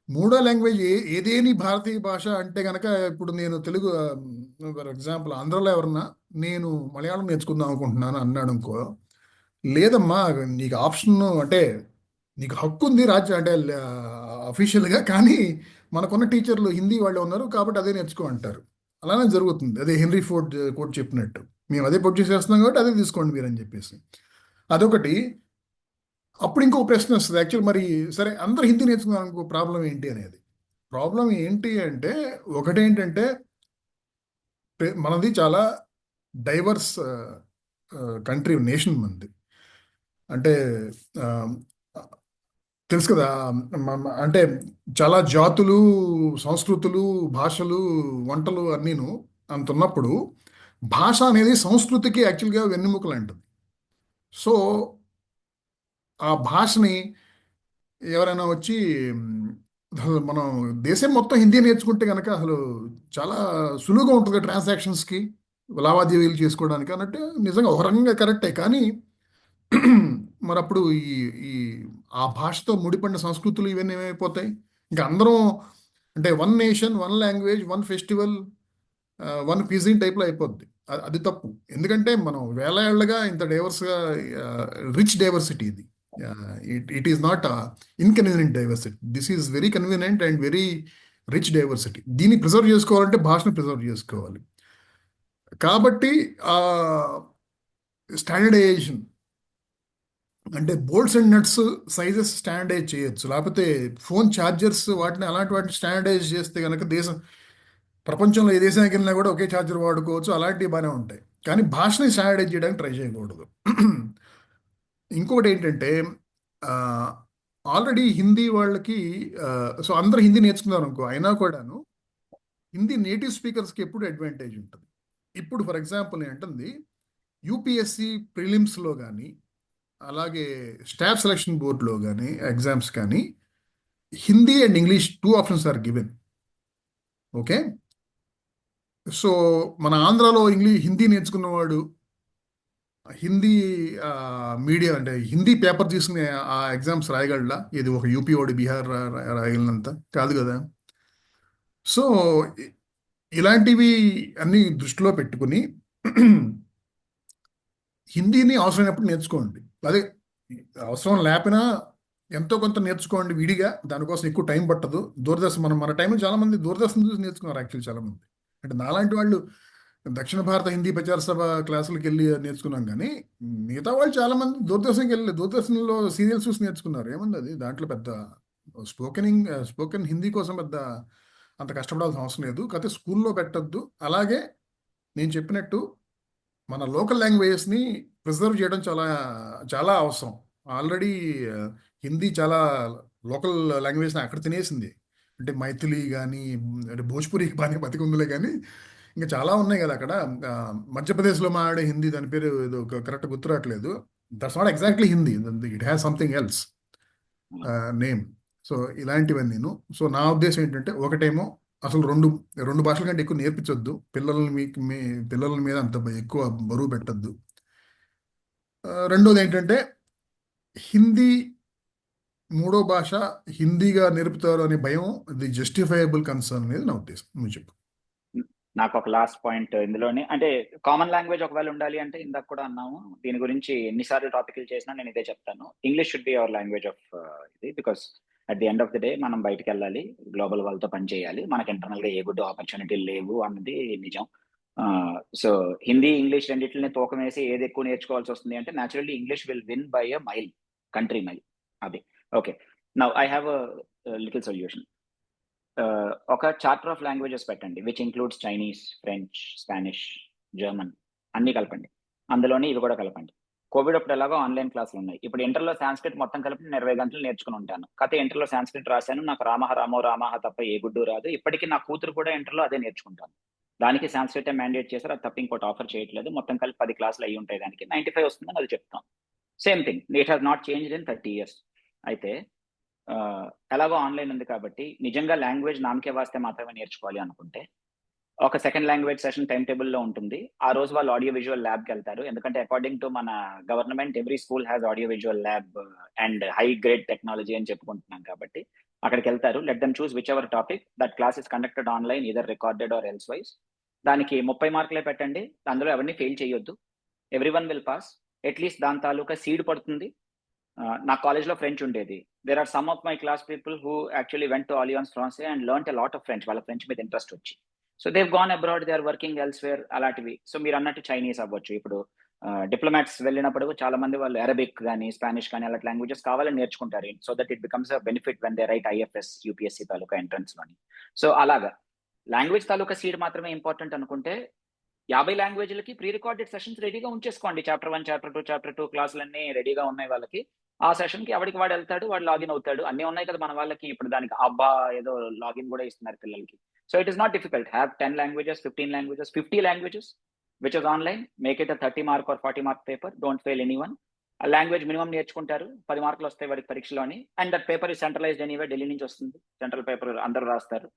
మూడో లాంగ్వేజ్ ఏదేని భారతీయ భాష అంటే కనుక, ఇప్పుడు నేను తెలుగు, ఫర్ ఎగ్జాంపుల్ ఆంధ్రాలో ఎవరన్నా నేను మలయాళం నేర్చుకుందాం అనుకుంటున్నాను అన్నాడు అనుకో, లేదమ్మా నీకు ఆప్షన్ అంటే నీకు హక్కు ఉంది రాజ్యం అంటే అఫీషియల్గా, కానీ మనకున్న టీచర్లు హిందీ వాళ్ళు ఉన్నారు కాబట్టి అదే నేర్చుకో అంటారు. అలానే జరుగుతుంది. అదే హెన్రీ ఫోర్డ్ కోట్ చెప్పినట్టు, మేము అదే ప్రొడ్యూస్ చేస్తున్నాం కాబట్టి అదే తీసుకోండి మీరు అని చెప్పేసి. అదొకటి. అప్పుడు ఇంకో ప్రశ్న వస్తుంది యాక్చువల్, మరి సరే అందరూ హిందీ నేర్చుకున్నాం అనుకో, ప్రాబ్లం ఏంటి అనేది. ప్రాబ్లం ఏంటి అంటే, ఒకటేంటంటే మనది చాలా డైవర్స్ కంట్రీ, నేషన్ మనది. అంటే ఆ, తెలుసు కదా, అంటే చాలా జాతులు, సంస్కృతులు, భాషలు, వంటలు అన్నీను అంత ఉన్నప్పుడు భాష అనేది సంస్కృతికి యాక్చువల్గా వెన్నెముక లాంటిది. సో ఆ భాషని ఎవరైనా వచ్చి అసలు మనం దేశం మొత్తం హిందీ నేర్చుకుంటే కనుక అసలు చాలా సులువుగా ఉంటుంది ట్రాన్సాక్షన్స్కి, లావాదేవీలు చేసుకోవడానికి అన్నట్టు. నిజంగా ఒక రకంగా కరెక్టే, కానీ మరి అప్పుడు ఈ ఈ ఆ భాషతో ముడిపడిన సంస్కృతులు ఇవన్నీ ఏమైపోతాయి? ఇంకా అందరం అంటే one nation, one language, one festival, one cuisine టైప్లో అయిపోద్ది. అది తప్పు. ఎందుకంటే మనం వేల ఏళ్ళగా ఇంత డైవర్స్గా, రిచ్ డైవర్సిటీ ఇది. It is not inconvenient diversity, this is very convenient and very rich diversity. దీన్ని ప్రిజర్వ్ చేసుకోవాలంటే భాషను ప్రిజర్వ్ చేసుకోవాలి. కాబట్టి స్టాండర్డైజేషన్ అంటే bolts and nuts sizes standardize చేయొచ్చు, లేకపోతే ఫోన్ ఛార్జర్స్ వాటిని అలాంటి వాటిని స్టాండర్డైజ్ చేస్తే కనుక దేశం, ప్రపంచంలో ఏ దేశానికి వెళ్ళినా కూడా ఒకే ఛార్జర్ వాడుకోవచ్చు, అలాంటివి బాగానే ఉంటాయి. కానీ భాషని స్టాండర్డైజ్ చేయడానికి ట్రై చేయకూడదు. ఇంకొకటి ఏంటంటే ఆల్రెడీ హిందీ వాళ్ళకి, సో అందరూ హిందీ నేర్చుకున్నారు అనుకో, అయినా కూడాను హిందీ నేటివ్ స్పీకర్స్కి ఎప్పుడు అడ్వాంటేజ్ ఉంటుంది. ఇప్పుడు ఫర్ ఎగ్జాంపుల్ నేను అంటుంది, యూపీఎస్సి ప్రిలిమ్స్లో కానీ, అలాగే స్టాఫ్ సెలక్షన్ బోర్డులో కానీ, ఎగ్జామ్స్ కానీ Hindi and English 2 options are given. Okay. So మన ఆంధ్రాలో హిందీ నేర్చుకున్నవాడు హిందీ మీడియా అంటే హిందీ పేపర్ తీసుకుని ఆ ఎగ్జామ్స్ రాయగలడా? ఇది ఒక యూపీ వాడు బీహార్ రాయగలనంత కాదు కదా. సో ఇలాంటివి అన్ని దృష్టిలో పెట్టుకుని హిందీని అవసరమైనప్పుడు నేర్చుకోండి. అదే అవసరం లేకపోయినా ఎంతో కొంత నేర్చుకోండి విడిగా, దానికోసం ఎక్కువ టైం పట్టదు. దూరదర్శన్, మన టైంలో చాలా మంది దూరదర్శన్ చూసి నేర్చుకున్నారు యాక్చువల్లీ చాలా మంది. అంటే నాలాంటి వాళ్ళు దక్షిణ భారత హిందీ ప్రచార సభ క్లాసులకు వెళ్ళి నేర్చుకున్నాం, కానీ మిగతా వాళ్ళు చాలా మంది దూరదర్శన్కి వెళ్ళి దూరదర్శన్లో సీరియల్స్ చూసి నేర్చుకున్నారు. ఏముంది అది దాంట్లో పెద్ద స్పోకెన్ హిందీ కోసం పెద్ద అంత కష్టపడాల్సిన అవసరం లేదు. కాకపోతే స్కూల్లో పెట్టద్దు. అలాగే నేను చెప్పినట్టు మన లోకల్ లాంగ్వేజెస్ని ప్రిజర్వ్ చేయడం చాలా చాలా అవసరం. ఆల్రెడీ హిందీ చాలా లోకల్ లాంగ్వేజ్ని అక్కడ తినేసింది. అంటే మైథిలి కానీ, అంటే భోజ్పురి బాగానే బతికుందిలే, కానీ ఇంకా చాలా ఉన్నాయి కదా అక్కడ. మధ్యప్రదేశ్లో మాట్లాడే హిందీ, దాని పేరు ఏదో కరెక్ట్ గుర్తు రావట్లేదు. That's not exactly Hindi, it has something else name. So ఇలాంటివన్నీ నేను, సో నా ఉద్దేశం ఏంటంటే, ఒకటేమో అసలు రెండు రెండు భాషల కంటే ఎక్కువ నేర్పించొద్దు పిల్లల్ని, మీ పిల్లల మీద అంత ఎక్కువ బరువు పెట్టద్దు. రెండోది ఏంటంటే హిందీ మూడో భాష హిందీగా నేర్పుతారు అనే భయం, ఇది జస్టిఫైయబుల్ కన్సర్న్ అనేది నా ఉద్దేశం. నువ్వు చెప్పు. నాకు ఒక లాస్ట్ పాయింట్ ఇందులోనే, అంటే కామన్ లాంగ్వేజ్ ఒకవేళ ఉండాలి అంటే ఇందాక కూడా అన్నాము, దీని గురించి ఎన్నిసార్లు టాపిక్లు చేసినా నేను ఇదే చెప్తాను, English should be our language of ఇది. Because at the end of the day మనం బయటకు వెళ్ళాలి, గ్లోబల్ వాళ్ళతో పని చేయాలి, మనకి ఇంటర్నల్ గా ఏ గుడ్ ఆపర్చునిటీలు లేవు అన్నది నిజం. సో హిందీ ఇంగ్లీష్ రెండింటిని తూకం వేసి ఏది ఎక్కువ నేర్చుకోవాల్సి వస్తుంది అంటే naturally English will win by a mile, country mile. అది okay. Now I have little solution. ఒక చార్టర్ ఆఫ్ లాంగ్వేజెస్ పెట్టండి, which includes Chinese, French, Spanish, German, అన్ని కలపండి. అందులోనే ఇవి కూడా కలపండి. కోవిడ్ అప్పుడు ఎలాగో ఆన్లైన్ క్లాసులు ఉన్నాయి, ఇప్పుడు ఇంటర్లో సాంస్క్రిట్ మొత్తం కలిపి నేను 20 గంటలు నేర్చుకుని ఉంటాను. కథ ఇంటర్లో సాంస్క్రిట్ రాశాను, నాకు రామహ రామో రామహ తప్ప ఏ గుడ్డు రాదు. ఇప్పటికీ నా కూతురు కూడా ఇంటర్లో అదే నేర్చుకుంటాను. దానికి సాంస్క్రిట్ మ్యాండేట్ చేశారు, అది తప్ప ఇంకోటి ఆఫర్ చేయట్లేదు. మొత్తం కలిపి 10 క్లాసులు అయ్యి ఉంటాయి, దానికి 95 వస్తుందని అది చెప్తాం. Same thing, it has not changed in 30 years. అయితే ఆ, ఎలాగో ఆన్లైన్ ఉంది కాబట్టి నిజంగా లాంగ్వేజ్ నామకే వాస్తే మాత్రమే నేర్చుకోవాలి అనుకుంటే ఒక సెకండ్ లాంగ్వేజ్ సెషన్ టైం టేబుల్లో ఉంటుంది. ఆ రోజు వాళ్ళు ఆడియో విజువల్ ల్యాబ్కి వెళ్తారు, ఎందుకంటే అకార్డింగ్ టు మన government every school has audio visual lab and high grade technology అని చెప్పుకుంటున్నాం కాబట్టి అక్కడికి వెళ్తారు. Let them choose whichever topic, that class is conducted online, either recorded or else wise. దానికి 30 మార్కులే పెట్టండి, అందులో ఎవరిని ఫెయిల్ చేయొద్దు, every one will pass. At least దాని తాలూకా సీడ్ పడుతుంది. నా కాలేజ్లో ఫ్రెంచ్ ఉండేది. There are some of my class people who actually went to Alliance Francaise and learn a lot of French, వాళ్ళ ఫ్రెంచ్ మీద ఇంట్రెస్ట్ వచ్చి. So they've gone abroad, they are working elsewhere, అలాంటివి. సో మీరు అన్నట్టు చైనీస్ అవ్వచ్చు. ఇప్పుడు డిప్లొమాట్స్ వెళ్ళినప్పుడు చాలా మంది వాళ్ళు అరబిక్ కానీ స్పానిష్ కానీ అలాంటి లాంగ్వేజెస్ కావాలని నేర్చుకుంటారు, so that it becomes a benefit when they right IFS UPSC taluka entrance లోని. సో అలాగా లాంగ్వేజ్ తాలూకా సీడ్ మాత్రమే ఇంపార్టెంట్ అనుకుంటే 50 లాంగ్వేజ్లకి ప్రీ రికార్డెడ్ సెషన్స్ రెడీగా ఉంచేసుకోండి. చాప్టర్ 1, చాప్టర్ 2 క్లాసులన్నీ రెడీగా ఉన్నాయి వాళ్ళకి. ఆ సెషన్ కి ఎవరికి వాడు వెళ్తాడు, వాడు లాగిన్ అవుతాడు. అన్ని ఉన్నాయి కదా మన వాళ్ళకి. ఇప్పుడు దానికి అబ్బా ఏదో లాగిన్ కూడా ఇస్తున్నారు పిల్లలకి. So it is not difficult. Have 10 languages, 15 languages, 50 languages which is online. Make it a 30 mark or 40 mark paper. Don't fail anyone. ఆ లాంగ్వేజ్ మినిమం నేర్చుకుంటారు, 10 మార్కులు వస్తాయి వాడికి పరీక్షలోని. And that paper is centralised anyway, Delhi నుంచి వస్తుంది central paper, అందరూ రాస్తారు.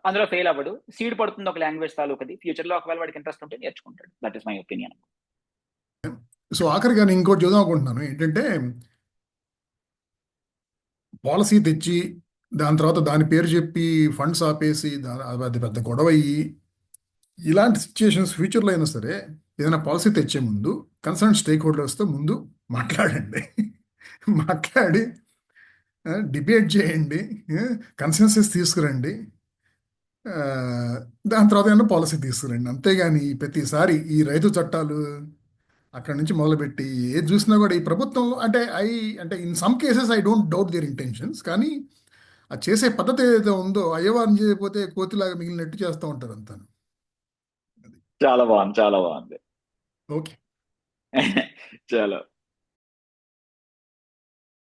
అందులో ఫెయిల్ అవ్వడు, సీడ్ పడుతుంది ఒక లాంగ్వేజ్ తాలూకది. ఫ్యూచర్ లో ఒకవేళ వాడికి ఇంట్రెస్ట్ ఉంటే నేర్చుకుంటాడు. That is my opinion. So ఆఖరిగా నేను ఇంకోటి చూద్దాం అనుకుంటున్నాను ఏంటంటే, పాలసీ తెచ్చి దాని తర్వాత దాని పేరు చెప్పి ఫండ్స్ ఆపేసి అది పెద్ద గొడవ అయ్యి, ఇలాంటి సిచ్యుయేషన్స్ ఫ్యూచర్లో అయినా సరే ఏదైనా పాలసీ తెచ్చే ముందు కన్సర్న్ స్టేక్ హోల్డర్స్తో ముందు మాట్లాడండి. మాట్లాడి డిబేట్ చేయండి, కన్సెన్సస్ తీసుకురండి, ఆ, దాని తర్వాత ఏమన్నా పాలసీ తీసుకురండి. అంతేగాని ప్రతిసారి ఈ రైతు చట్టాలు అక్కడ నుంచి మొదలుపెట్టి ఏది చూసినా కూడా ఈ ప్రభుత్వం అంటే in some cases I don't doubt there intentions, కానీ అది చేసే పద్ధతి ఏదైతే ఉందో అయ్యవారిని చేయకపోతే కోతిలాగా మిగిలినట్టు చేస్తూ ఉంటారు అంతా. చాలా బాగుంది, చాలా బాగుంది. ఓకే. చలో.